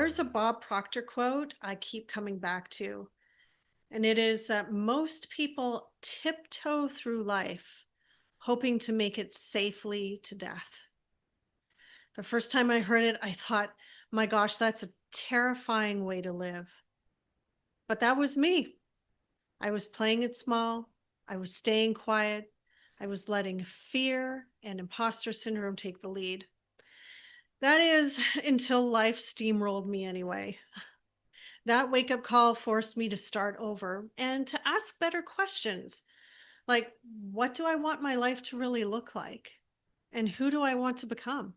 There's a Bob Proctor quote I keep coming back to, and it is that most people tiptoe through life hoping to make it safely to death. The first time I heard it, I thought, my gosh, that's a terrifying way to live. But that was me. I was playing it small. I was staying quiet. I was letting fear and imposter syndrome take the lead. That is until life steamrolled me anyway. That wake up call forced me to start over and to ask better questions like, what do I want my life to really look like? And who do I want to become?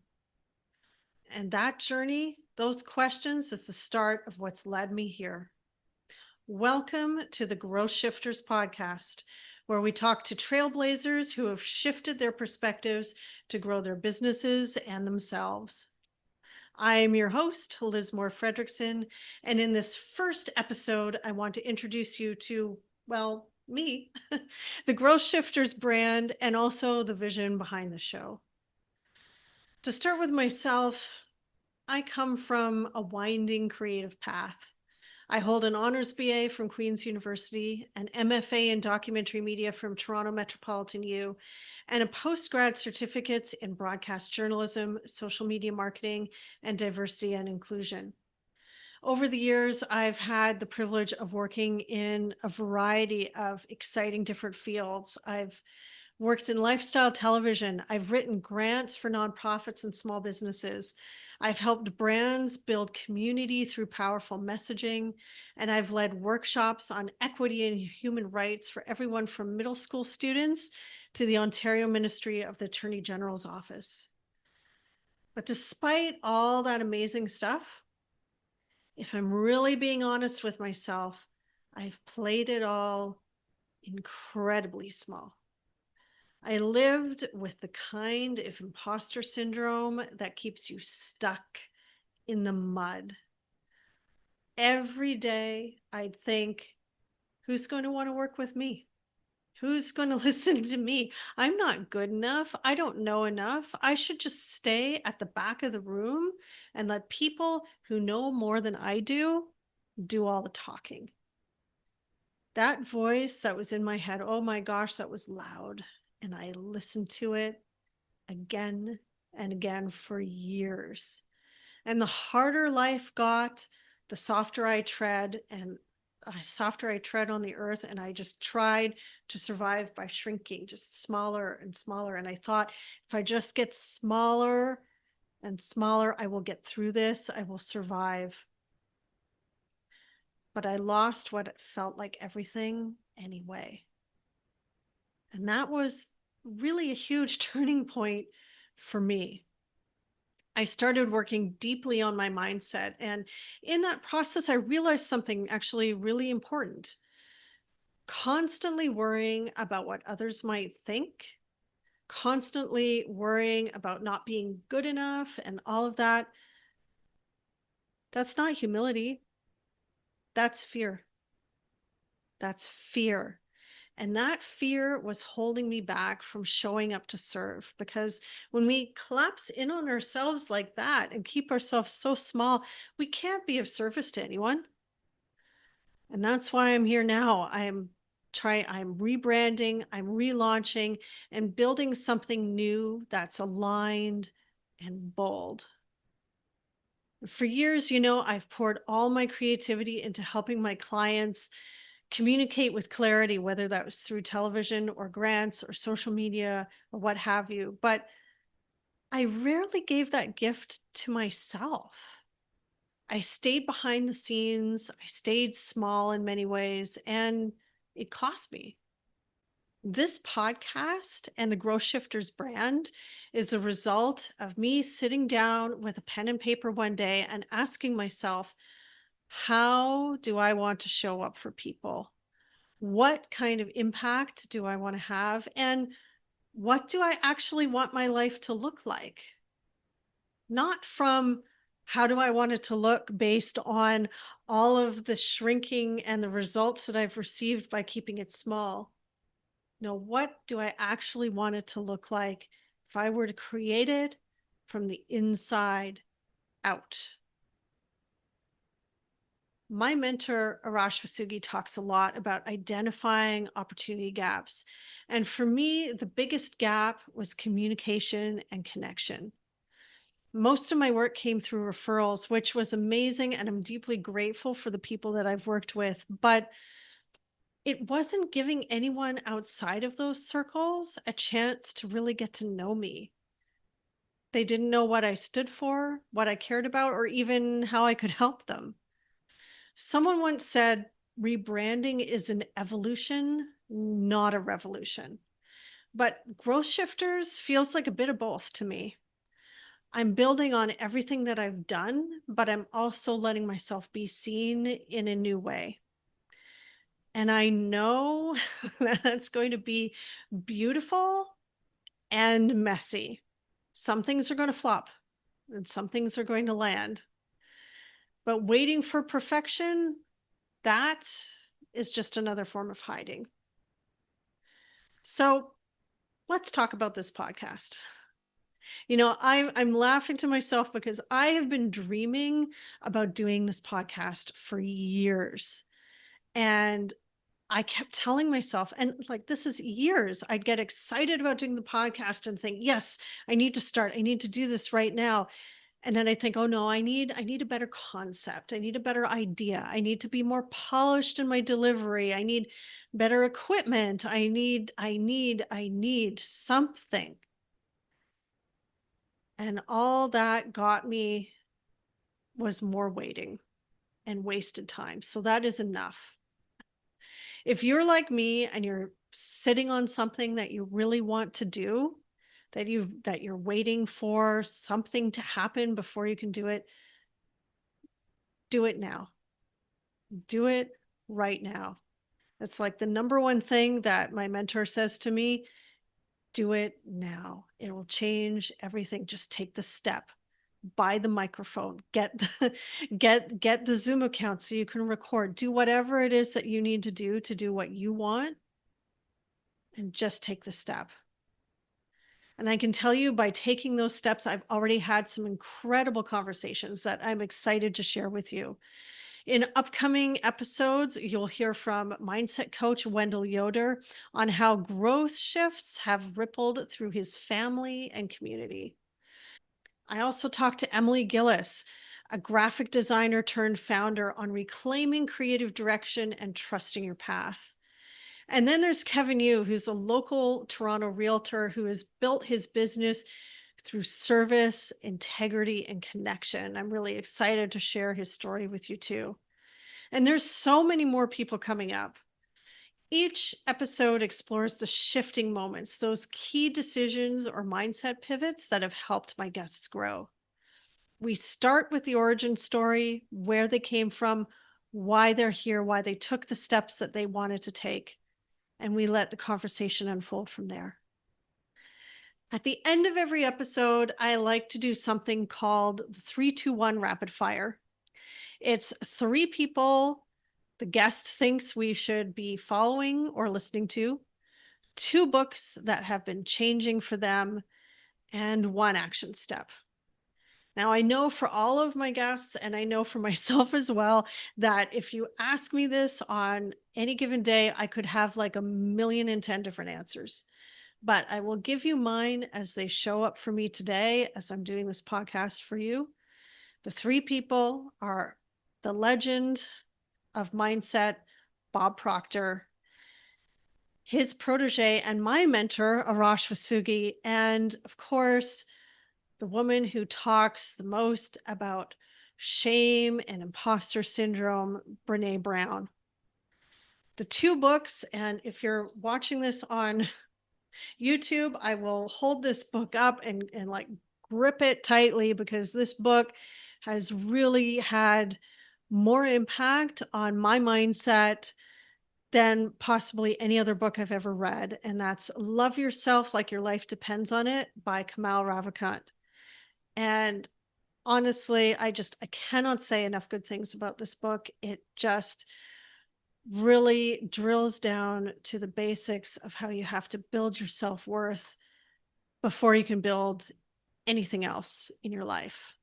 And that journey, those questions, is the start of what's led me here. Welcome to the GrowthShifters podcast, where we talk to trailblazers who have shifted their perspectives to grow their businesses and themselves. I am your host, Liz Moore-Frederiksen, and in this first episode, I want to introduce you to, well, me, the GrowthShifters brand, and also the vision behind the show. To start with myself, I come from a winding creative path. I hold an honors BA from Queen's University, an MFA in documentary media from Toronto Metropolitan U, and a postgrad certificate in broadcast journalism, social media marketing, and diversity and inclusion. Over the years, I've had the privilege of working in a variety of exciting different fields. I've worked in lifestyle television. I've written grants for nonprofits and small businesses. I've helped brands build community through powerful messaging. And I've led workshops on equity and human rights for everyone from middle school students to the Ontario Ministry of the Attorney General's office. But despite all that amazing stuff, if I'm really being honest with myself, I've played it all incredibly small. I lived with the kind of imposter syndrome that keeps you stuck in the mud. Every day I'd think, who's going to want to work with me? Who's going to listen to me? I'm not good enough. I don't know enough. I should just stay at the back of the room and let people who know more than I do all the talking. That voice that was in my head, oh my gosh, that was loud. And I listened to it again and again for years. And the harder life got, the softer I tread on the earth. And I just tried to survive by shrinking, just smaller and smaller. And I thought, if I just get smaller and smaller, I will get through this. I will survive. But I lost what it felt like everything anyway. And that was really a huge turning point for me. I started working deeply on my mindset. And in that process, I realized something actually really important. Constantly worrying about what others might think, constantly worrying about not being good enough and all of that. That's not humility. That's fear. That's fear. And that fear was holding me back from showing up to serve, because when we collapse in on ourselves like that and keep ourselves so small, we can't be of service to anyone. And that's why I'm here now. I'm rebranding, I'm relaunching and building something new that's aligned and bold. For years, I've poured all my creativity into helping my clients communicate with clarity, whether that was through television or grants or social media or what have you. But I rarely gave that gift to myself. I stayed behind the scenes. I stayed small in many ways, and it cost me. This podcast and the GrowthShifters brand is the result of me sitting down with a pen and paper one day and asking myself, how do I want to show up for people? What kind of impact do I want to have? And what do I actually want my life to look like? Not from how do I want it to look based on all of the shrinking and the results that I've received by keeping it small. No, what do I actually want it to look like if I were to create it from the inside out? My mentor, Arash Vasugi, talks a lot about identifying opportunity gaps. And for me, the biggest gap was communication and connection. Most of my work came through referrals, which was amazing. And I'm deeply grateful for the people that I've worked with. But it wasn't giving anyone outside of those circles a chance to really get to know me. They didn't know what I stood for, what I cared about, or even how I could help them. Someone once said, rebranding is an evolution, not a revolution. But growth shifters feels like a bit of both to me. I'm building on everything that I've done, but I'm also letting myself be seen in a new way. And I know that's going to be beautiful and messy. Some things are going to flop and some things are going to land. But waiting for perfection, that is just another form of hiding. So let's talk about this podcast. I'm laughing to myself because I have been dreaming about doing this podcast for years. And I kept telling myself, and like this is years, I'd get excited about doing the podcast and think, yes, I need to start. I need to do this right now. And then I think, oh no, I need a better concept. I need a better idea. I need to be more polished in my delivery. I need better equipment. I need something. And all that got me was more waiting and wasted time. So that is enough. If you're like me and you're sitting on something that you really want to do, that you're waiting for something to happen before you can do it now. Do it right now. It's like the number one thing that my mentor says to me, do it now. It will change everything. Just take the step. Buy the microphone, get the get the Zoom account so you can record. Do whatever it is that you need to do what you want, and just take the step. And I can tell you by taking those steps, I've already had some incredible conversations that I'm excited to share with you. In upcoming episodes, you'll hear from mindset coach Wendell Yoder on how growth shifts have rippled through his family and community. I also talked to Emily Gillis, a graphic designer turned founder, on reclaiming creative direction and trusting your path. And then there's Kevin Yu, who's a local Toronto realtor who has built his business through service, integrity, and connection. I'm really excited to share his story with you too. And there's so many more people coming up. Each episode explores the shifting moments, those key decisions or mindset pivots that have helped my guests grow. We start with the origin story, where they came from, why they're here, why they took the steps that they wanted to take, and we let the conversation unfold from there. At the end of every episode, I like to do something called the 3-2-1 rapid fire. It's three people the guest thinks we should be following or listening to, two books that have been changing for them, and one action step. Now, I know for all of my guests, and I know for myself as well, that if you ask me this on any given day, I could have like 1,000,010 different answers. But I will give you mine as they show up for me today as I'm doing this podcast for you. The three people are the legend of mindset, Bob Proctor, his protege, and my mentor, Arash Vasugi, and of course, the woman who talks the most about shame and imposter syndrome, Brene Brown. The two books, and if you're watching this on YouTube, I will hold this book up and like grip it tightly because this book has really had more impact on my mindset than possibly any other book I've ever read. And that's Love Yourself Like Your Life Depends on It by Kamal Ravikant. And honestly, I cannot say enough good things about this book. It just really drills down to the basics of how you have to build your self-worth before you can build anything else in your life.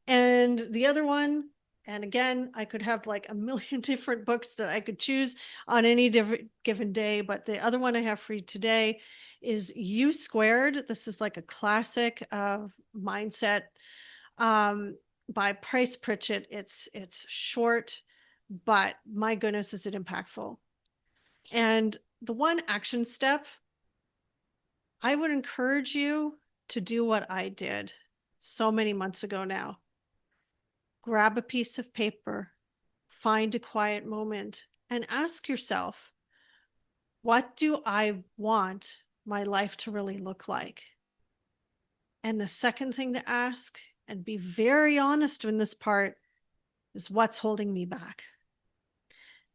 And the other one And again, I could have like a million different books that I could choose on any different given day. But the other one I have for you today is U Squared. This is like a classic mindset um, by Price Pritchett. It's short, but my goodness, is it impactful. And the one action step, I would encourage you to do what I did so many months ago now. Grab a piece of paper, find a quiet moment, and ask yourself, what do I want my life to really look like? And the second thing to ask, and be very honest in this part, is what's holding me back?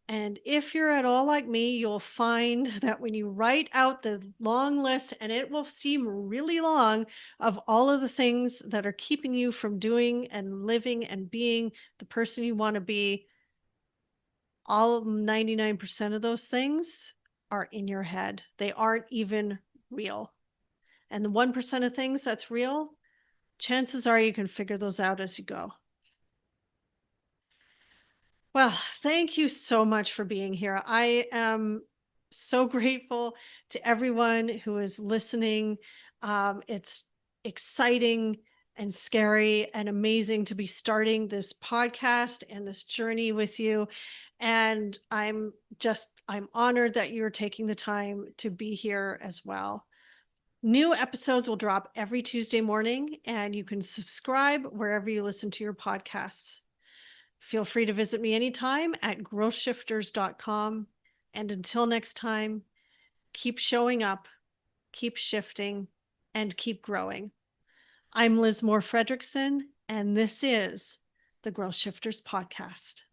And if you're at all like me, you'll find that when you write out the long list, and it will seem really long, of all of the things that are keeping you from doing and living and being the person you want to be, all of 99% of those things are in your head. They aren't even real. And the 1% of things that's real, chances are you can figure those out as you go. Well, thank you so much for being here. I am so grateful to everyone who is listening. It's exciting and scary and amazing to be starting this podcast and this journey with you. And I'm honored that you're taking the time to be here as well. New episodes will drop every Tuesday morning, and you can subscribe wherever you listen to your podcasts. Feel free to visit me anytime at growthshifters.com. And until next time, keep showing up, keep shifting, and keep growing. I'm Liz Moore-Frederiksen, and this is the Growth Shifters podcast.